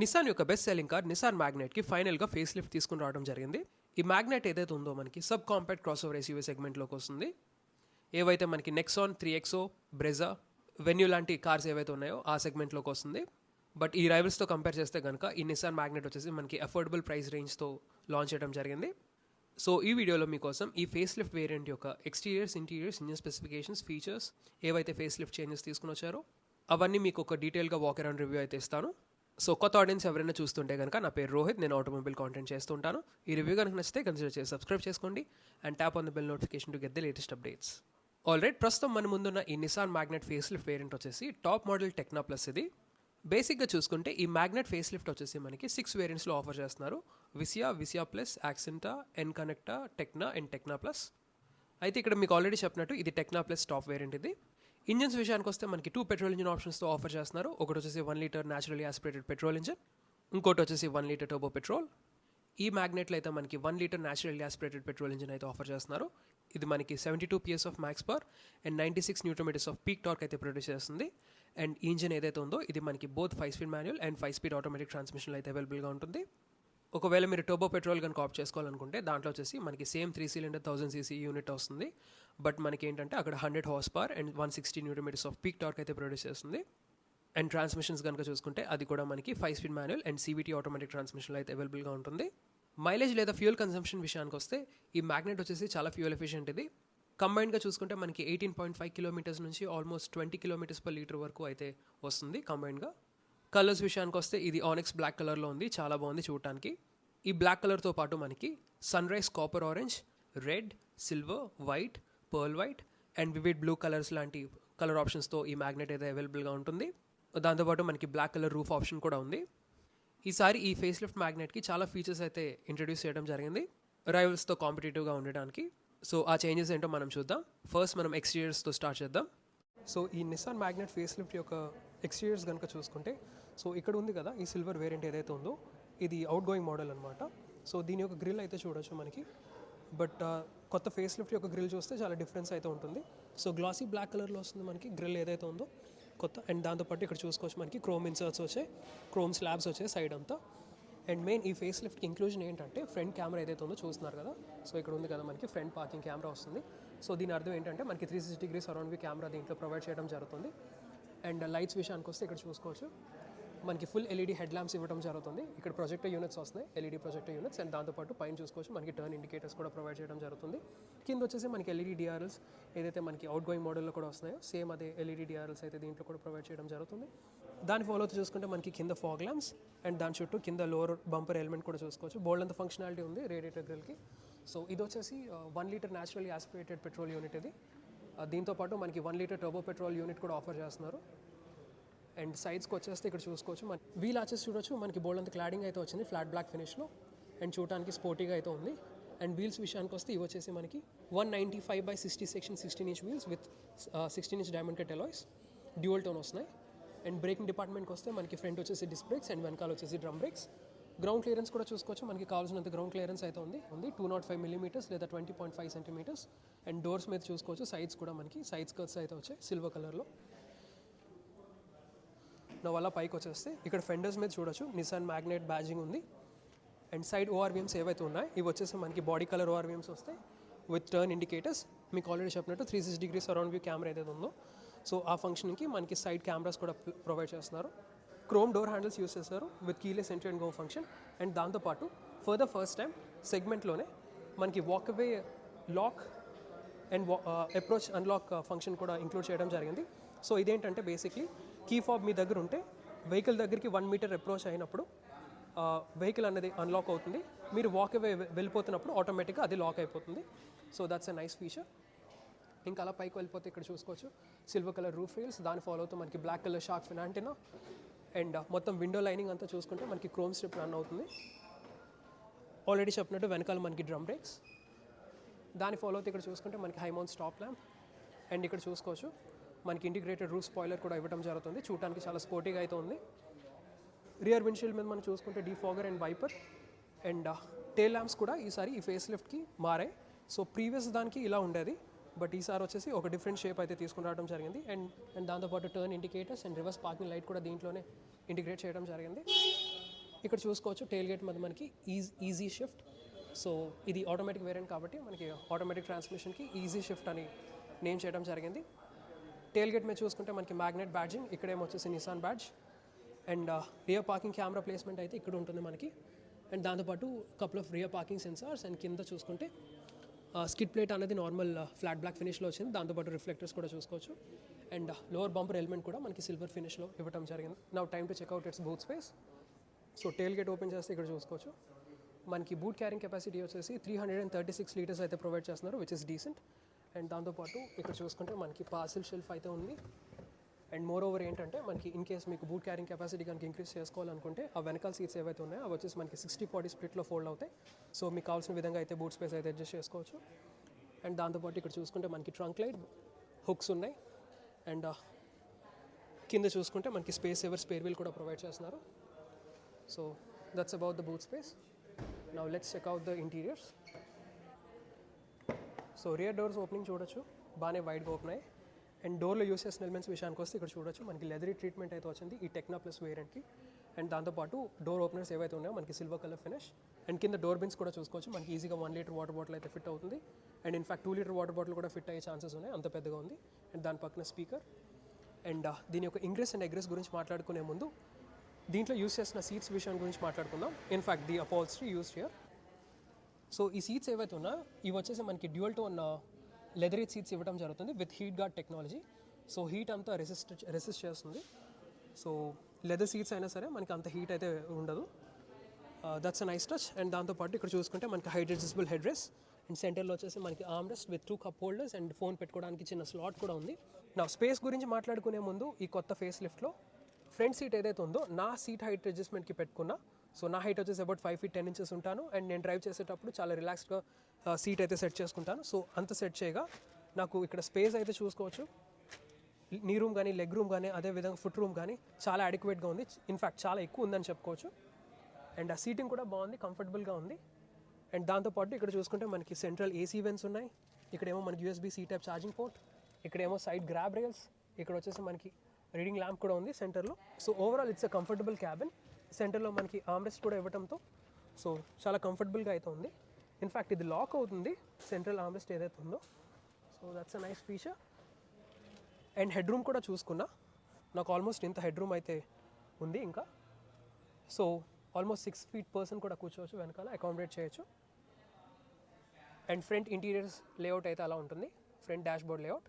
Nissan యొక్క best selling car Nissan మ్యాగ్నెట్కి ఫైనల్గా face lift తీసుకుని రావడం జరిగింది. ఈ మ్యాగ్నెట్ ఏదైతే ఉందో మనకి sub compact cross over SUV సెగ్మెంట్లోకి వస్తుంది. ఏవైతే మనకి నెక్సాన్ 3XO, బ్రెజా, వెన్యూ లాంటి కార్స్ ఏవైతే ఉన్నాయో ఆ సెగ్మెంట్లోకి వస్తుంది. బట్ ఈ రైవల్స్తో కంపేర్ చేస్తే కనుక ఈ నిసాన్ మ్యాగ్నెట్ వచ్చేసి మనకి అఫోర్డబుల్ ప్రైస్ రేంజ్తో లాంచ్ చేయడం జరిగింది. సో ఈ వీడియోలో మీకోసం ఈ ఫేస్ లిఫ్ట్ వేరియంట్ యొక్క exteriors, interiors, engine specifications, features, ఏవైతే ఫేస్ లిఫ్ట్ చేంజెస్ తీసుకుని వచ్చారో అవన్నీ మీకు ఒక డీటెయిల్గా వాక్ అరౌండ్ రివ్యూ అయితే ఇస్తాను. సో కొత్త ఆడియన్స్ ఎవరైనా చూస్తుంటే కనుక నా పేరు రోహిత్, నేను ఆటోమొబైల్ కాంటెంట్ చేస్తుంటాను. ఈ రివ్యూ కనుక నచ్చితే కన్సిడర్ చేసి సబ్స్క్రైబ్ చేసుకోండి and tap on the bell notification to get the latest updates. Alright, ప్రస్తుతం మన ముందున్న ఈ Nissan Magnite face lift variant వచ్చేసి టాప్ మోడల్ టెక్నా ప్లస్. ఇది బేసిక్గా చూసుకుంటే ఈ మ్యాగ్నెట్ ఫేస్ లిఫ్ట్ వచ్చేసి మనకి 6 వేరియంట్స్లో ఆఫర్ చేస్తున్నారు. విసియా ప్లస్, యాక్సెంటా, ఎన్కనెక్టా, టెక్నా అండ్ టెక్నా ప్లస్. అయితే ఇక్కడ మీకు ఆల్రెడీ చెప్పినట్టు ఇది టెక్నా ప్లస్ టాప్ వేరియంట్. ఇది ఇంజన్స్ విషయానికి వస్తే మనకి 2 పెట్రోల్ ఇంజిన్ ఆప్షన్స్తో ఆఫర్ చేస్తున్నారు. ఒకటి వచ్చేసి 1 litre naturally aspirated petrol engine, ఇంకోటి వచ్చేసి 1 లీటర్ టర్బో పెట్రోల్. ఈ మ్యాగ్నెట్లో అయితే మనకి 1 litre naturally aspirated petrol engine అయితే ఆఫర్ చేస్తున్నారు. ఇది మనకి 72 PS of maths power and 96 Nm off peak torque అయితే ప్రొడ్యూస్ చేస్తుంది. అండ్ ఈ ఇంజిన్ ఏదైతే ఉందో ఇది మనకి బోత్ 5-స్పీడ్ మాన్యువల్ అండ్ 5-స్పీడ్ ఆటోమేటిక్ ట్రాన్స్మిషన్లో అయితే అవైలబుల్గా ఉంటుంది. ఒకవేళ మీరు టర్బో పెట్రోల్ కనుక ఆప్ట్ చేసుకోవాలనుకుంటే దాంట్లో వచ్చేసి మనకి సేమ్ 3 సిలిండర్ 1000cc యూనిట్ వస్తుంది. బట్ మనకి ఏంటంటే అక్కడ 100 horse power and 160 Nm off peak torque అయితే ప్రొడ్యూస్ చేస్తుంది. అండ్ ట్రాన్స్మిషన్స్ కనుక చూసుకుంటే అది కూడా మనకి 5-స్పీడ్ మాన్యువల్ అండ్ CVT ఆటోమేటిక్ ట్రాన్స్మిషన్లో అయితే అవైలబుల్గా ఉంటుంది. మైలేజ్ లేదా ఫ్యూయల్ కన్సంప్షన్ విషయానికి వస్తే ఈ మ్యాగ్నెట్ వచ్చేసి చాలా ఫ్యూయల్ ఎఫిషియెంట్. ఇది కంబైన్డ్గా చూసుకుంటే మనకి 18.5 కిలోమీటర్స్ నుంచి ఆల్మోస్ట్ 20 km/లీటర్ వరకు అయితే వస్తుంది కంబైన్డ్గా. కలర్స్ విషయానికి వస్తే ఇది ఆనిక్స్ బ్లాక్ కలర్లో ఉంది, చాలా బాగుంది చూడటానికి. ఈ బ్లాక్ కలర్తో పాటు మనకి sunrise copper orange, red, silver, white, pearl white and vivid blue colours లాంటి కలర్ ఆప్షన్స్తో ఈ మ్యాగ్నెట్ అయితే అవైలబుల్గా ఉంటుంది. దాంతోపాటు మనకి బ్లాక్ కలర్ రూఫ్ ఆప్షన్ కూడా ఉంది. ఈసారి ఈ ఫేస్ లిఫ్ట్ మ్యాగ్నెట్కి చాలా ఫీచర్స్ అయితే ఇంట్రడ్యూస్ చేయడం జరిగింది రైవల్స్తో కాంపిటేటివ్గా ఉండడానికి. సో ఆ చేంజెస్ ఏంటో మనం చూద్దాం. ఫస్ట్ మనం ఎక్స్టీరియర్స్తో స్టార్ట్ చేద్దాం. సో ఈ నిసాన్ మ్యాగ్నెట్ ఫేస్ లిఫ్ట్ యొక్క ఎక్స్టీరియర్స్ కనుక చూసుకుంటే, సో ఇక్కడ ఉంది కదా ఈ సిల్వర్ వేరియంట్ ఏదైతే ఉందో ఇది అవుట్ గోయింగ్ మోడల్ అనమాట. సో దీని యొక్క గ్రిల్ అయితే చూడొచ్చు మనకి. బట్ కొత్త ఫేస్ లిఫ్ట్ యొక్క గ్రిల్ చూస్తే చాలా డిఫరెన్స్ అయితే ఉంటుంది. సో గ్లాసీ బ్లాక్ కలర్లో వస్తుంది మనకి గ్రిల్ ఏదైతే ఉందో కొత్త. అండ్ దాంతోపాటు ఇక్కడ చూసుకోవచ్చు మనకి క్రోమ్ ఇన్సర్ట్స్ వచ్చాయి, క్రోమ్ స్లాబ్స్ వచ్చాయి సైడ్ అంతా. అండ్ మెయిన్ ఈ ఫేస్ లిఫ్ట్కి ఇంక్లూజన్ ఏంటంటే ఫ్రంట్ కెమెరా ఏదైతే ఉందో చూస్తున్నారు కదా. సో ఇక్కడ ఉంది కదా మనకి ఫ్రంట్ పార్కింగ్ కెమెరా వస్తుంది. సో దీని అర్థం ఏంటంటే మనకి 360 degrees అరౌండ్ వ్యూ కెమెరా దీంట్లో ప్రొవైడ్ చేయడం జరుగుతుంది. అండ్ లైట్స్ విషయానికి వస్తే ఇక్కడ చూసుకోవచ్చు మనకి ఫుల్ LED హెడ్ ల్యాంప్స్ ఇవ్వడం జరుగుతుంది. ఇక్కడ ప్రొజెక్టర్ యూనిట్స్ వస్తున్నాయి, LED ప్రొజెక్టర్ యూనిట్స్. అండ్ దాంతోపాటు పైన చూసుకోవచ్చు మనకి టర్న్ ఇండికేటర్స్ కూడా ప్రొవైడ్ చేయడం జరుగుతుంది. కింద వచ్చేసి మనకి LED DRLs ఏదైతే మనకి అవుట్ గోయింగ్ మోడల్లో కూడా వస్తున్నాయో సేమ్ అదే LED DRLs అయితే దీంట్లో కూడా ప్రొవైడ్ చేయడం జరుగుతుంది. దాని ఫాలో అవుతూ చూసుకుంటే మనకి కింద ఫాగ్ ల్యాంప్స్ అండ్ దాని చుట్టూ కింద లోవర్ బంపర్ ఎలిమెంట్ కూడా చూసుకోవచ్చు. బోల్డ్ అంత ఫంక్షనాలిటీ ఉంది రేడియేటర్ గ్రిల్కి. సో ఇది వచ్చేసి 1 litre naturally aspirated petrol unit. ఇది దీంతోపాటు మనకి 1 లీటర్ టర్బో పెట్రోల్ యూనిట్ కూడా ఆఫర్ చేస్తున్నారు. అండ్ సైడ్స్కి వచ్చేస్తే ఇక్కడ చూసుకోవచ్చు మన వీల్ ఆచెస్ చూడొచ్చు మనకి బోల్డ్ అంత క్లాడింగ్ అయితే వచ్చింది ఫ్లాట్ బ్లాక్ ఫినిష్లో. అండ్ చూడటానికి స్పోర్టీగా అయితే ఉంది. అండ్ వీల్స్ విషయానికి వస్తే ఇవి వచ్చేసి మనకి 195/60 section 16-inch wheels with 16-inch diamond cut alloys dual tone వస్తున్నాయి. అండ్ బ్రేకింగ్ డిపార్ట్మెంట్కి వస్తే మనకి ఫ్రంట్ వచ్చేసి డిస్క్ బ్రేక్స్ అండ్ వెనకాల వచ్చేసి డ్రమ్ బ్రేక్స్. గ్రౌండ్ క్లియరెన్స్ కూడా చూసుకోవచ్చు మనకి కావాల్సినంత గ్రౌండ్ క్లియరెన్స్ అయితే ఉంది 205 mm లేదా 20.5 cm. అండ్ డోర్స్ మీద చూసుకోవచ్చు సైడ్స్ కూడా మనకి సైడ్ స్కర్ట్స్ అయితే వచ్చాయి సిల్వర్ కలర్లో. నా వల్ల పైకి వచ్చేస్తే ఇక్కడ ఫెండర్స్ మీద చూడొచ్చు నిసాన్ మ్యాగ్నెట్ బ్యాజింగ్ ఉంది. అండ్ సైడ్ ORVMs ఏవైతే ఉన్నాయి ఇవి వచ్చేసి మనకి బాడీ కలర్ ORVMs వస్తాయి విత్ టర్న్ ఇండికేటర్స్. మీకు ఆల్రెడీ చెప్పినట్టు 360 degrees అరౌండ్ వ్యూ కెమెరా ఏదైతే ఉందో సో ఆ ఫంక్షన్కి మనకి సైడ్ కెమెరాస్ కూడా ప్రొవైడ్ చేస్తున్నారు. క్రోమ్ డోర్ హ్యాండిల్స్ యూస్ చేస్తారు with keyless entry and go function. And దాంతోపాటు ఫర్ ద ఫస్ట్ టైం సెగ్మెంట్లోనే మనకి walk away lock and approach unlock function కూడా ఇంక్లూడ్ చేయడం జరిగింది. సో ఇదేంటంటే బేసిక్లీ కీ ఫాబ్ మీ దగ్గర ఉంటే వెహికల్ దగ్గరికి 1 మీటర్ అప్రోచ్ అయినప్పుడు వెహికల్ అనేది అన్లాక్ అవుతుంది. మీరు వాక్అవే వెళ్ళిపోతున్నప్పుడు ఆటోమేటిక్గా అది లాక్ అయిపోతుంది. So that's a nice feature. ఇంకా అలా పైకి వెళ్ళిపోతే ఇక్కడ చూసుకోవచ్చు సిల్వర్ కలర్ రూఫ్ రీల్స్, దాని ఫాలో అవుతూ మనకి black colour shark fin antenna. And మొత్తం విండో లైనింగ్ అంతా చూసుకుంటే మనకి క్రోమ్ స్ట్రిప్ రన్ అవుతుంది. ఆల్రెడీ చెప్పినట్టు వెనకాల మనకి డ్రమ్ బ్రేక్స్. దాని ఫాలో అవుతూ ఇక్కడ చూసుకుంటే మనకి high mount stop lamp. And ఇక్కడ చూసుకోవచ్చు మనకి ఇంటిగ్రేటెడ్ రూఫ్ స్పాయిలర్ కూడా ఇవ్వడం జరుగుతుంది. చూడటానికి చాలా స్పోర్టీగా అయితే ఉంది. రియర్ విండ్షీల్డ్ మీద మనం చూసుకుంటే defogger and wiper. And tail lamps కూడా ఈసారి ఈ ఫేస్ లిఫ్ట్కి మారాయి. సో ప్రీవియస్ దానికి ఇలా ఉండేది, బట్ ఈసారి వచ్చేసి ఒక డిఫరెంట్ షేప్ అయితే తీసుకుని రావడం జరిగింది. అండ్ దాంతోపాటు turn indicators and reverse parking light కూడా దీంట్లోనే ఇంటిగ్రేట్ చేయడం జరిగింది. ఇక్కడ చూసుకోవచ్చు టెయిల్ గేట్ మీద మనకి ఈజీ షిఫ్ట్. సో ఇది ఆటోమేటిక్ వేరియంట్ కాబట్టి మనకి ఆటోమేటిక్ ట్రాన్స్మిషన్కి ఈజీ షిఫ్ట్ అని నేమ్ చేయడం జరిగింది. టెయిల్ గేట్ మీద చూసుకుంటే మనకి మ్యాగ్నెట్ బ్యాడ్జింగ్, ఇక్కడేమో వచ్చేసి Nissan badge. And rear parking camera placement అయితే ఇక్కడ ఉంటుంది మనకి. అండ్ దాంతోపాటు couple of rear parking sensors. And కింద చూసుకుంటే స్కిడ్ ప్లేట్ అనేది నార్మల్ ఫ్లాట్ బ్లాక్ ఫినిష్లో వచ్చింది, దాంతోపాటు రిఫ్లెక్టర్స్ కూడా చూసుకోవచ్చు. అండ్ లోవర్ బంపర్ ఎలిమెంట్ కూడా మనకి సిల్వర్ ఫినిష్లో ఇవ్వడం జరిగింది. Now time to check out its boot space. So tailgate open చేస్తే ఇక్కడ చూసుకోవచ్చు మనకి బూట్ క్యారింగ్ కెపాసిటీ వచ్చేసి 336 లీటర్స్ అయితే ప్రొవైడ్ చేస్తున్నారు, విచ్ ఇస్ డీసెంట్. అండ్ దాంతోపాటు ఇక్కడ చూసుకుంటే మనకి పార్సిల్ షెల్ఫ్ అయితే ఉంది. అండ్ మోర్ ఓవర్ ఏంటంటే మనకి ఇన్ కేస్ మీకు బూట్ క్యారింగ్ కెపాసిటీ కనుక ఇంక్రీస్ చేసుకోవాలనుకుంటే ఆ వెనకాల సీట్స్ ఏవైతే ఉన్నాయో అవి వచ్చేసి మనకి 60-40 స్ప్లిట్లో ఫోల్డ్ అవుతాయి. సో మీకు కావాల్సిన విధంగా అయితే బూట్ స్పేస్ అయితే అడ్జస్ట్ చేసుకోవచ్చు. అండ్ దాంతోపాటు ఇక్కడ చూసుకుంటే మనకి ట్రంక్ లైట్ హుక్స్ ఉన్నాయి. అండ్ కింద చూసుకుంటే మనకి స్పేస్ సేవర్ స్పేర్ వీల్ కూడా ప్రొవైడ్ చేస్తున్నారు. So that's about the boot space. Now let's check out the interiors. So rear doors opening చూడొచ్చు, బాగానే వైడ్గా ఓపెన్ అయ్యాయి. అండ్ డోర్లో యూస్ చేసిన ఎలిమెంట్స్ విషయానికి వస్తే ఇక్కడ చూడొచ్చు మనకి లెదరీ ట్రీట్మెంట్ అయితే వచ్చింది ఈ టెక్నా ప్లస్ వేరియంట్కి. అండ్ దాంతోపాటు డోర్ ఓపెనర్స్ ఏవైతే ఉన్నాయో మనకి సిల్వర్ కలర్ ఫినిష్. అండ్ కింద డోర్ బిన్స్ కూడా చూసుకోవచ్చు మనకి ఈజీగా 1 లీటర్ వాటర్ బాటిల్ అయితే ఫిట్ అవుతుంది. And in fact 2 litre water bottle కూడా ఫిట్ అయ్యే ఛాన్సెస్ ఉన్నాయి, అంత పెద్దగా ఉంది. అండ్ దాని పక్కన స్పీకర్. అండ్ దీని యొక్క ఇంగ్రెస్ అండ్ ఎగ్రెస్ గురించి మాట్లాడుకునే ముందు దీంట్లో యూస్ చేసిన సీట్స్ విషయం గురించి మాట్లాడుకుందాం. In fact the upholstery used here. So ఈ సీట్స్ ఏవైతే ఉన్నాయో ఇవి వచ్చేసి మనకి డ్యూయల్ టోన్ లెదరీ సీట్స్ ఇవ్వడం జరుగుతుంది with heat guard technology. So heat అంతా రెసిస్ట్ చేస్తుంది. సో లెదర్ సీట్స్ అయినా సరే మనకి అంత హీట్ అయితే ఉండదు. That's a nice touch. And దాంతోపాటు ఇక్కడ చూసుకుంటే మనకి height adjustable head rest. And సెంటర్లో వచ్చేసి మనకి arm rest with 2 cup holders and phone పెట్టుకోవడానికి చిన్న స్లాట్ కూడా ఉంది. నా స్పేస్ గురించి మాట్లాడుకునే ముందు ఈ కొత్త ఫేస్ లిఫ్ట్లో ఫ్రంట్ సీట్ ఏదైతే ఉందో నా సీట్ హైట్ అడ్జస్ట్మెంట్కి పెట్టుకున్నా. సో నా హైట్ వచ్చేసి అబౌట్ 5 feet 10 inches ఉంటాను. అండ్ నేను డ్రైవ్ చేసేటప్పుడు చాలా రిలాక్స్డ్గా సీట్ అయితే సెట్ చేసుకుంటాను. సో అంత సెట్ చేయగా నాకు ఇక్కడ స్పేస్ అయితే చూసుకోవచ్చు, నీ రూమ్ కానీ లెగ్ రూమ్ కానీ అదేవిధంగా ఫుట్ రూమ్ కానీ చాలా అడిక్వేట్గా ఉంది. ఇన్ఫ్యాక్ట్ చాలా ఎక్కువ ఉందని చెప్పుకోవచ్చు. అండ్ ఆ సీటింగ్ కూడా బాగుంది, కంఫర్టబుల్గా ఉంది. అండ్ దాంతోపాటు ఇక్కడ చూసుకుంటే మనకి సెంట్రల్ ఏసీ వెంట్స్ ఉన్నాయి. ఇక్కడేమో మనకి USB C type charging port, ఇక్కడేమో సైడ్ గ్రాబ్ రైల్స్, ఇక్కడ వచ్చేసి మనకి రీడింగ్ ల్యాంప్ కూడా ఉంది సెంటర్లో. So overall it's a comfortable cabin. సెంటర్లో మనకి ఆర్మ్రెస్ట్ కూడా ఇవ్వడంతో సో చాలా కంఫర్టబుల్గా అయితే ఉంది. ఇన్ఫ్యాక్ట్ ఇది లాక్ అవుతుంది సెంట్రల్ ఆర్మ్రెస్ట్ ఏదైతే ఉందో. So that's a nice feature. And head room కూడా చూసుకున్నా నాకు ఆల్మోస్ట్ ఇంత హెడ్ రూమ్ అయితే ఉంది ఇంకా. సో ఆల్మోస్ట్ 6 feet పర్సన్ కూడా కూర్చోవచ్చు, వెనకాల అకామిడేట్ చేయొచ్చు. అండ్ ఫ్రంట్ ఇంటీరియర్స్ లేఅవుట్ అయితే అలా ఉంటుంది, front dash board layout.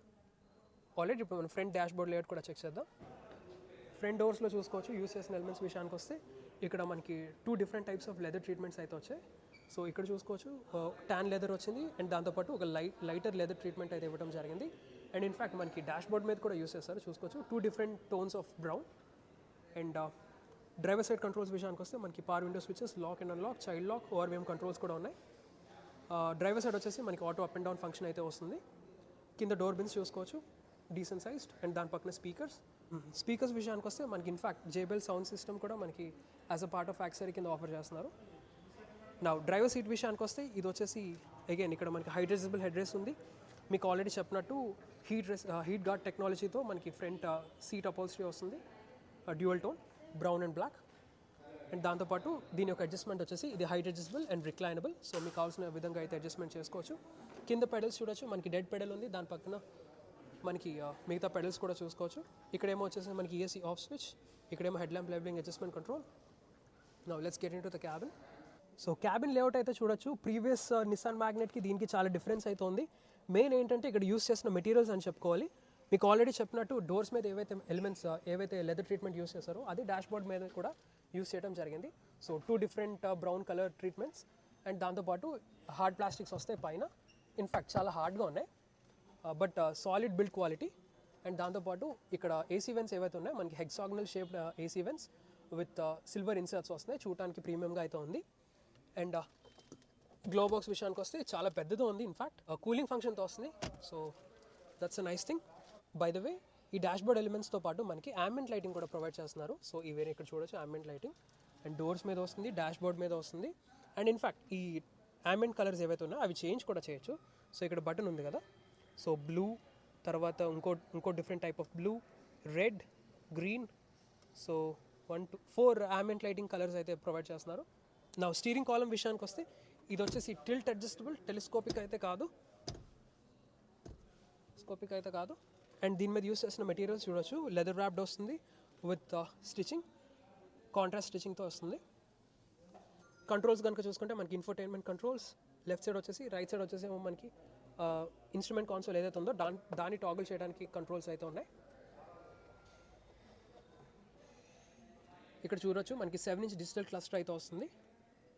Already ఇప్పుడు మనం ఫ్రంట్ డాష్ బోర్డ్ లేఅవుట్ కూడా చెక్ చేద్దాం. ఫ్రంట్ డోర్స్లో చూసుకోవచ్చు యూస్ చేసిన ఎలిమెంట్స్ విషయానికి వస్తే ఇక్కడ మనకి 2 different types of leather treatments అయితే వచ్చాయి. సో ఇక్కడ చూసుకోవచ్చు ట్యాన్ లెదర్ వచ్చింది అండ్ దాంతోపాటు ఒక లైటర్ లెదర్ ట్రీట్మెంట్ అయితే ఇవ్వడం జరిగింది. అండ్ ఇన్ఫ్యాక్ట్ మనకి డాష్ బోర్డ్ మీద కూడా యూస్ చేస్తారు, చూసుకోవచ్చు 2 different tones of brown. And driver side controls విషయానికి వస్తే మనకి power window switches, lock and unlock, child lock, ORVM controls కూడా ఉన్నాయి. డ్రైవర్ సైడ్ వచ్చేసి మనకి auto up and down function అయితే వస్తుంది. కింద డోర్ బిన్స్ చూసుకోవచ్చు డీసెంట్ సైజ్డ్. అండ్ దాని పక్కన స్పీకర్స్ విషయానికి వస్తే మనకి ఇన్ఫ్యాక్ట్ JBL సౌండ్ సిస్టమ్ కూడా మనకి యాజ్ అ పార్ట్ ఆఫ్ యాక్సరీ కింద ఆఫర్ చేస్తున్నారు. నా డ్రైవర్ సీట్ విషయానికి వస్తే ఇది వచ్చేసి అగైన్ ఇక్కడ మనకి హైట్ అడ్జస్టబుల్ హెడ్ రెస్ట్ ఉంది. మీకు ఆల్రెడీ చెప్పినట్టు హీట్ గార్డ్ టెక్నాలజీతో మనకి ఫ్రంట్ సీట్ అపోల్స్ట్రీ వస్తుంది, dual tone brown and black. And దాంతోపాటు దీని యొక్క అడ్జస్ట్మెంట్ వచ్చేసి ఇది height adjustable and reclinable. So మీకు కావాల్సిన విధంగా అయితే అడ్జస్ట్మెంట్ చేసుకోవచ్చు. కింద పెడల్స్ చూడొచ్చు, మనకి డెడ్ పెడల్ ఉంది, దాని పక్కన మనకి మిగతా పెడల్స్ కూడా చూసుకోవచ్చు. ఇక్కడేమో వచ్చేసి మనకి ESC ఆఫ్ స్విచ్, ఇక్కడేమో head lamp levelling adjustment control. Now let's get into the cabin. So cabin layout అయితే చూడొచ్చు ప్రీవియస్ నిసాన్ మ్యాగ్నెట్కి దీనికి చాలా డిఫరెన్స్ అయితే ఉంది. మెయిన్ ఏంటంటే ఇక్కడ యూస్ చేసిన మెటీరియల్స్ అని చెప్పుకోవాలి. మీకు ఆల్రెడీ చెప్పినట్టు డోర్స్ మీద ఏవైతే ఎలిమెంట్స్ ఏవైతే లెదర్ ట్రీట్మెంట్ యూస్ చేస్తారో అదే డాష్ బోర్డ్ మీద కూడా యూస్ చేయడం జరిగింది. So 2 different brown colour treatments. And దాంతోపాటు హార్డ్ ప్లాస్టిక్స్ వస్తాయి పైన, ఇన్ఫ్యాక్ట్ చాలా హార్డ్గా ఉన్నాయి but solid build quality. And దాంతోపాటు ఇక్కడ ఏసీ వెంట్స్ ఏవైతే ఉన్నాయో మనకి hexagonal shaped AC vents with silver inserts వస్తున్నాయి, చూడటానికి ప్రీమియంగా అయితే ఉంది. అండ్ గ్లో బాక్స్ విషయానికి వస్తే చాలా పెద్దదో ఉంది, ఇన్ఫ్యాక్ట్ కూలింగ్ ఫంక్షన్తో వస్తుంది. So that's a nice thing. By the way ఈ డాష్ బోర్డ్ ఎలిమెంట్స్తో పాటు మనకి ambient లైటింగ్ కూడా ప్రొవైడ్ చేస్తున్నారు. సో ఈ వేరే ఇక్కడ చూడొచ్చు ambient లైటింగ్. అండ్ డోర్స్ మీద వస్తుంది, డాష్ బోర్డ్ మీద వస్తుంది. అండ్ ఇన్ఫ్యాక్ట్ ఈ ambient కలర్స్ ఏవైతే ఉన్నాయో అవి చేంజ్ కూడా చేయొచ్చు. సో ఇక్కడ బటన్ ఉంది కదా, సో బ్లూ, తర్వాత ఇంకో different type of blue, red, green, so 4 ambient lighting colours అయితే ప్రొవైడ్ చేస్తున్నారు. నా స్టీరింగ్ కాలమ్ విషయానికి వస్తే ఇది వచ్చేసి టిల్ట్ అడ్జస్టబుల్, టెలిస్కోపిక్ అయితే కాదు. అండ్ దీని మీద యూస్ చేసిన మెటీరియల్స్ చూడొచ్చు, లెదర్ ర్యాప్డ్ వస్తుంది విత్ స్టిచింగ్, కాంట్రాస్ట్ స్టిచింగ్తో వస్తుంది. కంట్రోల్స్ కనుక చూసుకుంటే మనకి ఇన్ఫోటైన్మెంట్ కంట్రోల్స్ లెఫ్ట్ సైడ్ వచ్చేసి, రైట్ సైడ్ వచ్చేసి మనకి ఇన్స్ట్రుమెంట్ కాన్సోల్ ఏదైతే ఉందో దాన్ని టాగుల్ చేయడానికి కంట్రోల్స్ అయితే ఉన్నాయి. ఇక్కడ చూడొచ్చు మనకి 7-inch డిజిటల్ క్లస్టర్ అయితే వస్తుంది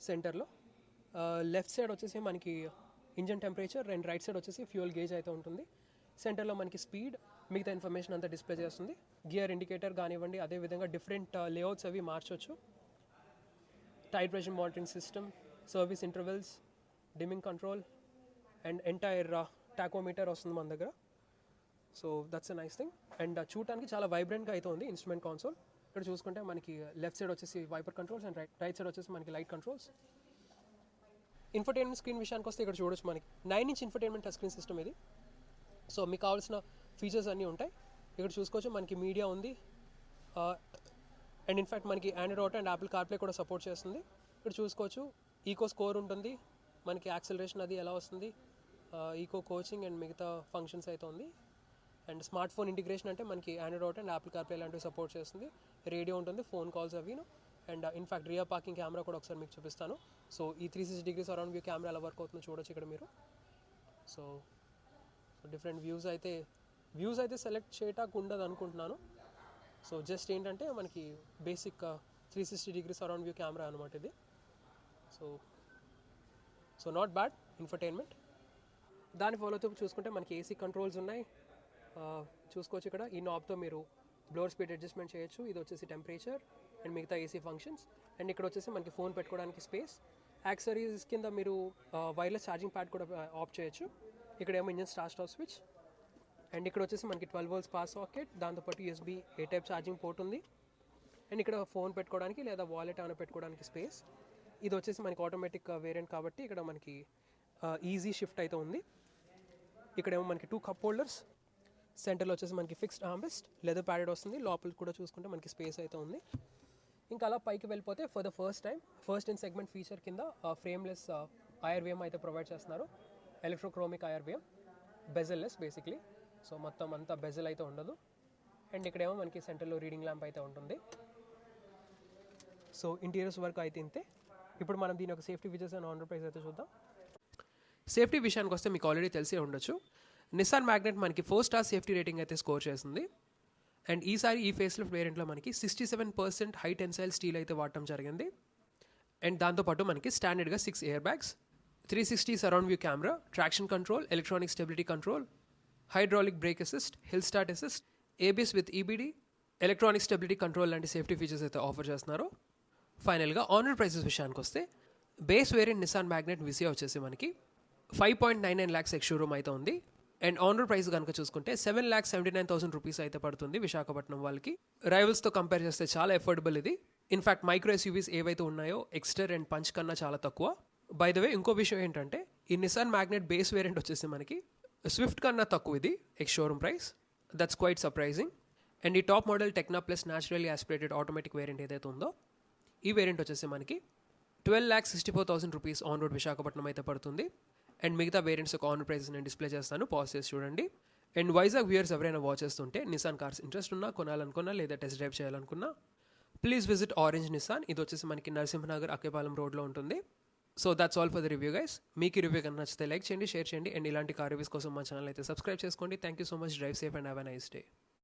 సెంటర్లో. లెఫ్ట్ సైడ్ వచ్చేసి మనకి engine temperature and right side వచ్చేసి ఫ్యూయల్ గేజ్ అయితే ఉంటుంది. సెంటర్లో మనకి స్పీడ్, మిగతా ఇన్ఫర్మేషన్ అంతా డిస్ప్లే చేస్తుంది. గియర్ ఇండికేటర్ కానివ్వండి, అదేవిధంగా డిఫరెంట్ లేఅవుట్స్ అవి మార్చొచ్చు. Tyre pressure monitoring system, service intervals, dimming control and entire tachometer వస్తుంది మన దగ్గర. So that's a nice thing. And చూడటానికి చాలా వైబ్రెంట్గా అయితే ఉంది ఇన్స్ట్రుమెంట్ కాన్సోల్. ఇక్కడ చూసుకుంటే మనకి లెఫ్ట్ సైడ్ వచ్చేసి wiper controls and right side వచ్చేసి మనకి లైట్ కంట్రోల్స్. ఇన్ఫర్టైన్మెంట్ స్క్రీన్ విషయానికి వస్తే ఇక్కడ చూడొచ్చు మనకి 9-inch infotainment touch screen system ఇది. సో మీకు కావాల్సిన ఫీచర్స్ అన్నీ ఉంటాయి. ఇక్కడ చూసుకోవచ్చు మనకి మీడియా ఉంది. అండ్ ఇన్ఫ్యాక్ట్ మనకి Android auto and Apple CarPlay కూడా సపోర్ట్ చేస్తుంది. ఇక్కడ చూసుకోవచ్చు ఈకో స్కోర్ ఉంటుంది, మనకి యాక్సిలరేషన్ అది ఎలా వస్తుంది, ఈకో కోచింగ్ అండ్ మిగతా ఫంక్షన్స్ అయితే ఉంది. అండ్ స్మార్ట్ ఫోన్ ఇంటిగ్రేషన్ అంటే మనకి Android auto and Apple CarPlay లాంటివి సపోర్ట్ చేస్తుంది. రేడియో ఉంటుంది, ఫోన్ కాల్స్ అవిను. And in fact rear parking camera కూడా ఒకసారి మీకు చూపిస్తాను. సో ఈ 360 degrees అరౌండ్ వ్యూ కెమెరా ఎలా వర్క్ అవుతుందో చూడొచ్చు ఇక్కడ మీరు. సో డిఫరెంట్ వ్యూస్ అయితే సెలెక్ట్ చేయటానికి ఉండదు అనుకుంటున్నాను. సో జస్ట్ ఏంటంటే మనకి basic 360 degrees around view camera అనమాట ఇది. So not bad infotainment. దాని ఫాలోతో చూసుకుంటే మనకి ఏసీ కంట్రోల్స్ ఉన్నాయి. చూసుకోవచ్చు ఇక్కడ ఈ నాబ్తో మీరు బ్లోర్ స్పీడ్ అడ్జస్ట్మెంట్ చేయొచ్చు. ఇది వచ్చేసి టెంపరేచర్ అండ్ మిగతా ఏసీ ఫంక్షన్స్. అండ్ ఇక్కడ వచ్చేసి మనకి ఫోన్ పెట్టుకోవడానికి స్పేస్. యాక్సరీస్ కింద మీరు వైర్లెస్ ఛార్జింగ్ ప్యాడ్ కూడా ఆఫ్ చేయొచ్చు. ఇక్కడ ఏమో ఇంజన్ స్టార్ట్ స్విచ్. అండ్ ఇక్కడ వచ్చేసి మనకి 12 volts పాస్ సాకెట్, దాంతోపాటు USB A type charging port ఉంది. అండ్ ఇక్కడ ఫోన్ పెట్టుకోవడానికి లేదా వాలెట్ ఏమైనా పెట్టుకోవడానికి స్పేస్. ఇది వచ్చేసి మనకి ఆటోమేటిక్ వేరియంట్ కాబట్టి ఇక్కడ మనకి ఈజీ షిఫ్ట్ అయితే ఉంది. ఇక్కడేమో మనకి 2 cup holders, సెంటర్లో వచ్చేసి మనకి ఫిక్స్డ్ ఆర్మ్రెస్ట్, లెదర్ ప్యాడెడ్ వస్తుంది. లోపల కూడా చూసుకుంటే మనకి స్పేస్ అయితే ఉంది. ఇంకా అలా పైకి వెళ్ళిపోతే for the first in segment feature కింద ఫ్రేమ్లెస్ IRVM అయితే ప్రొవైడ్ చేస్తున్నారు. ఎలక్ట్రోక్రోమిక్ IRVM, బెజల్లెస్ బేసిక్లీ. సో మొత్తం అంతా బెజల్ అయితే ఉండదు. అండ్ ఇక్కడేమో మనకి సెంటర్లో రీడింగ్ ల్యాంప్ అయితే ఉంటుంది. సో ఇంటీరియర్స్ వర్క్ అయితే ఇంతే. ఇప్పుడు మనం దీని ఒక safety features and on road price అయితే చూద్దాం. సేఫ్టీ విషయానికి వస్తే మీకు ఆల్రెడీ తెలిసే ఉండొచ్చు, నిస్సాన్ మ్యాగ్నెట్ మనకి 4 star సేఫ్టీ రేటింగ్ అయితే స్కోర్ చేసింది. అండ్ ఈసారి ఈ ఫేస్ లిఫ్ట్ వేరియంట్లో మనకి 67% హై టెన్సైల్ స్టీల్ అయితే వాడటం జరిగింది. అండ్ దాంతోపాటు మనకి స్టాండర్డ్గా 6 air bags, 360 surround view camera, traction control, electronic stability control, hydraulic break assist, hill start assist, ABS with EBD, electronic stability control లాంటి సేఫ్టీ ఫీచర్స్ అయితే ఆఫర్ చేస్తున్నారు. ఫైనల్గా ఆన్ రోడ్ ప్రైసెస్ విషయానికి వస్తే బేస్ వేరియంట్ నిస్సాన్ మ్యాగ్నెట్ విసియా వచ్చేసి మనకి 5.99 lakhs ex showroom అయితే ఉంది. అండ్ ఆన్ రోడ్ ప్రైస్ కనుక చూసుకుంటే 7,79,000 rupees అయితే పడుతుంది విశాఖపట్నం వాళ్ళకి. రైవల్స్తో కంపేర్ చేస్తే చాలా ఎఫోర్డబుల్ ఇది. ఇన్ఫ్యాక్ట్ మైక్రో ఎస్యూవీస్ ఏవైతే ఉన్నాయో ఎక్స్టర్ అండ్ పంచ్ కన్నా చాలా తక్కువ. బై ద వే ఇంకో విషయం ఏంటంటే ఈ నిస్సాన్ మ్యాగ్నెట్ బేస్ వేరియంట్ వచ్చేసి మనకి స్విఫ్ట్ కన్నా తక్కువ ఇది ex showroom price. That's quite surprising. And ఈ top model Tekna plus naturally aspirated automatic variant ఏదైతే ఉందో ఈ వేరియంట్ వచ్చేసి మనకి 12,64,000 rupees ఆన్ రోడ్ విశాఖపట్నం అయితే పడుతుంది. అండ్ మిగతా వేరియంట్స్ ఒక ఆన్ రోడ్ ప్రైసెస్ నేను డిస్ప్లే చేస్తాను, పాజ్ చేసి చూడండి. అండ్ వైజాగ్ వ్యూయర్స్ ఎవరైనా వాచ్ చేస్తుంటే నిస్సాన్ కార్స్ ఇంట్రెస్ట్ ఉన్నా, కొనాలనుకున్నా లేదా టెస్ట్ డ్రైవ్ చేయాలనుకున్నా ప్లీజ్ విజిట్ ఆరెంజ్ నిస్సాన్. ఇది వచ్చేసి మనకి నరసింహనగర్ అక్కేపాలెం రోడ్లో ఉంటుంది. So that's all for the review guys. మీకు ఈ రివ్యూ కన్నా నచ్చితే లైక్ చేయండి, షేర్ చేయండి. అండ్ ఇలాంటి కార్ రివ్యూస్ కోసం మా ఛానల్ అయితే సబ్స్క్రైబ్ చేసుకోండి. Thank you so much. Drive safe and have a nice day.